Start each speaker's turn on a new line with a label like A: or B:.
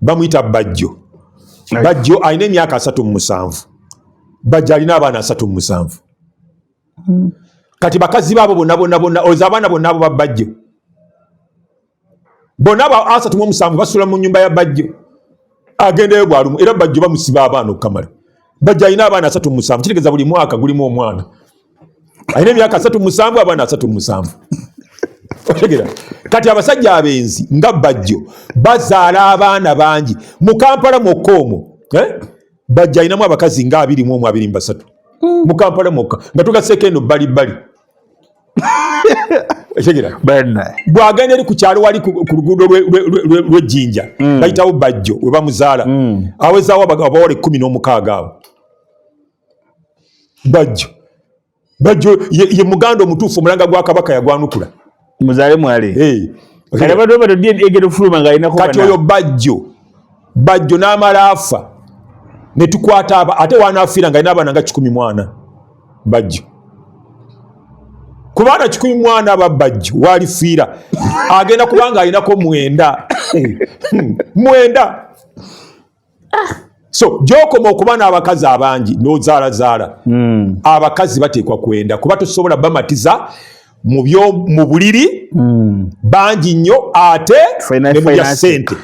A: bamuyita Bajjo. Bajjo alina emyaka 37. Bajjo alina abaana 37. Kati bakazi baabo bonna oza abaana bonna abo ba Bajjo. Bonna aba 37 basula mu nyumba ya Bajjo. Agendeyo bwalumu era Bajjo bamusiba abaana okamala. Bajjo alina abaana 37 kitegeeza buli mwaka gulimu omwana. Alina emyaka 37 abaana 37. Otegera kati abasajja abenzi nga Bajjo bazaala abaana bangi mu Kampala mokoomo Bajjo alinamu abakazi nga 21 23 mu Kampala mokka nga tugaseko eno bali otegera bwagenda eri ku kyalo wali ku luguudo lw'Ejjinja bayitawo Bajjo we bamuzaala awezaawo abawole 16 awo. Bajjo ye muganda omutuufu omulanga gwa Kabaka yagwanukula
B: muzale mwale kale badoba ndiye egero fuluma nga ina ko
A: kati oyo Bajjo n'amala afa ne tukwata ate wanaafira nga ina abana nga 10 mwana Bajjo kubana 10 mwana aba Bajjo wali fiira agenda kubanga alinako 9 so gyokoma okubana abakazi abangi n'ozaala abakazi bateekwa kwenda kuba tosobola bamatiza mu buliri bangi nnyo ate ne mu sente